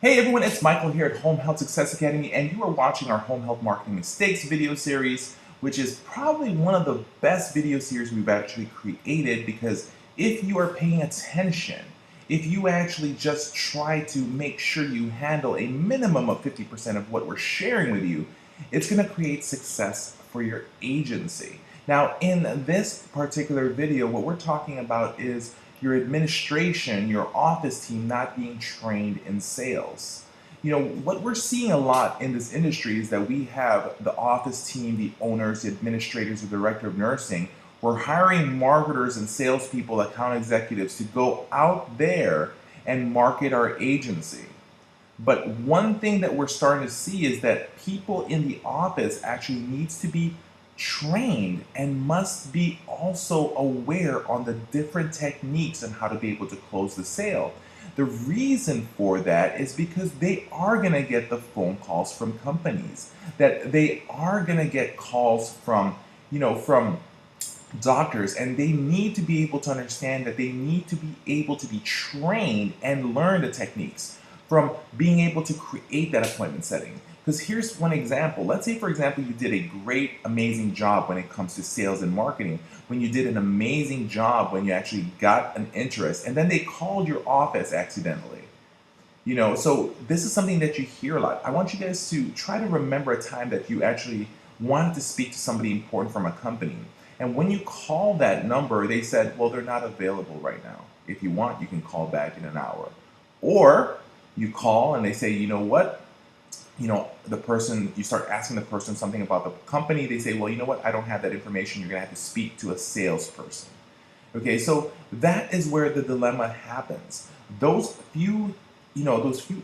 Hey everyone, it's Michael here at Home Health Success Academy, and you are watching our Home Health Marketing Mistakes video series, which is probably one of the best video series we've actually created, because if you are paying attention, if you actually just try to make sure you handle a minimum of 50% of what we're sharing with you, it's going to create success for your agency. Now, in this particular video, what we're talking about is your administration, your office team not being trained in sales. You know, what we're seeing a lot in this industry is that we have the office team, the owners, the administrators, the director of nursing. We're hiring marketers and salespeople, account executives to go out there and market our agency. But one thing that we're starting to see is that people in the office actually needs to be trained and must be also aware on the different techniques and how to be able to close the sale. The reason for that is because they are going to get the phone calls from companies, that they are going to get calls from, from doctors, and they need to be able to understand that they need to be able to be trained and learn the techniques from being able to create that appointment setting. Because here's one example. Let's say, for example, you did a great, amazing job when it comes to sales and marketing, when you did an amazing job when you actually got an interest, and then they called your office accidentally. So this is something that you hear a lot. I want you guys to try to remember a time that you actually wanted to speak to somebody important from a company. And when you call that number, they said, well, they're not available right now. If you want, you can call back in an hour. Or you call and they say, you know what? The person, you start asking the person something about the company, they say, well, you know what, I don't have that information, you're gonna have to speak to a salesperson. Okay, so that is where the dilemma happens. Those few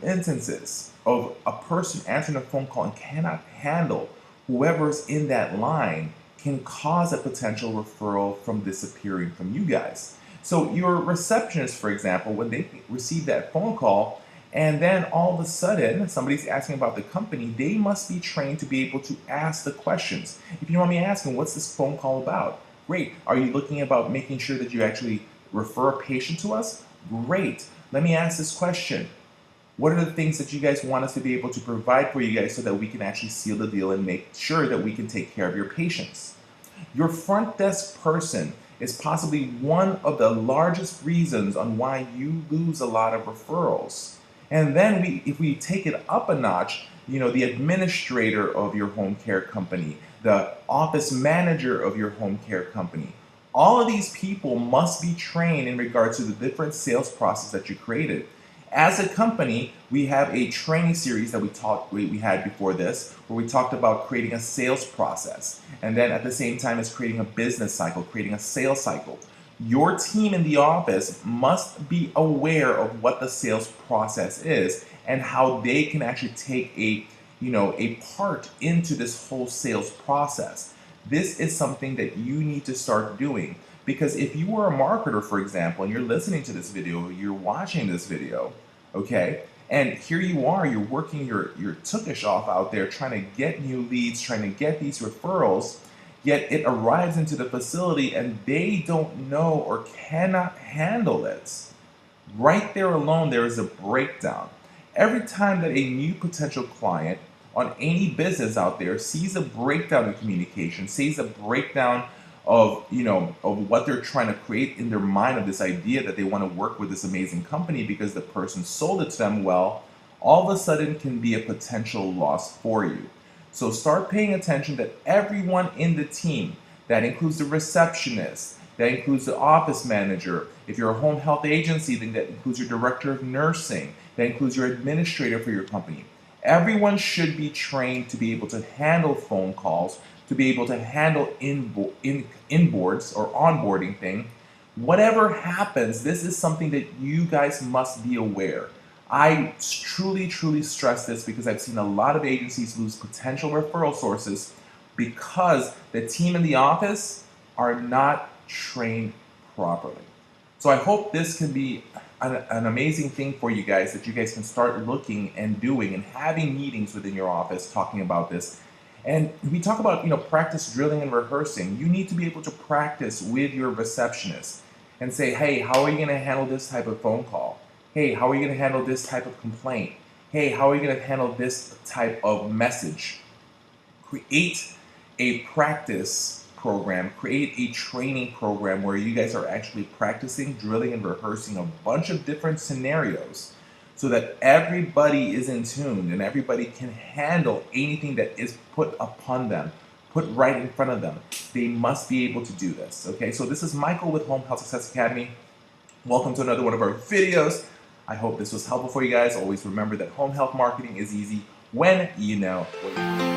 instances of a person answering a phone call and cannot handle whoever's in that line can cause a potential referral from disappearing from you guys. So your receptionist, for example, when they receive that phone call, and then all of a sudden, somebody's asking about the company, they must be trained to be able to ask the questions. If you don't mind me asking, what's this phone call about? Great. Are you looking about making sure that you actually refer a patient to us? Great. Let me ask this question. What are the things that you guys want us to be able to provide for you guys so that we can actually seal the deal and make sure that we can take care of your patients? Your front desk person is possibly one of the largest reasons on why you lose a lot of referrals. And then if we take it up a notch, the administrator of your home care company, the office manager of your home care company, all of these people must be trained in regards to the different sales process that you created. As a company, we have a training series that we had before this, where we talked about creating a sales process. And then at the same time as creating a business cycle, creating a sales cycle. Your team in the office must be aware of what the sales process is and how they can actually take a part into this whole sales process. This is something that you need to start doing, because if you are a marketer, for example, and you're listening to this video, you're watching this video, okay, and here you are, you're working your tookish off out there trying to get new leads, trying to get these referrals, yet it arrives into the facility and they don't know or cannot handle it. Right there alone, there is a breakdown. Every time that a new potential client on any business out there sees a breakdown in communication, sees a breakdown of what they're trying to create in their mind, of this idea that they want to work with this amazing company because the person sold it to them well, all of a sudden can be a potential loss for you. So start paying attention that everyone in the team, that includes the receptionist, that includes the office manager. If you're a home health agency, then that includes your director of nursing, that includes your administrator for your company. Everyone should be trained to be able to handle phone calls, to be able to handle inboards or onboarding thing. Whatever happens, this is something that you guys must be aware. I truly, truly stress this because I've seen a lot of agencies lose potential referral sources because the team in the office are not trained properly. So I hope this can be an amazing thing for you guys, that you guys can start looking and doing and having meetings within your office talking about this. And we talk about, practice drilling and rehearsing. You need to be able to practice with your receptionist and say, hey, how are you going to handle this type of phone call? Hey, how are you going to handle this type of complaint? hey, how are you going to handle this type of message? Create a practice program, create a training program where you guys are actually practicing, drilling, and rehearsing a bunch of different scenarios so that everybody is in tune and everybody can handle anything that is put upon them, put right in front of them. They must be able to do this. Okay, so this is Michael with Home Health Success Academy. Welcome to another one of our videos. I hope this was helpful for you guys. Always remember that home health marketing is easy when you know what you're doing.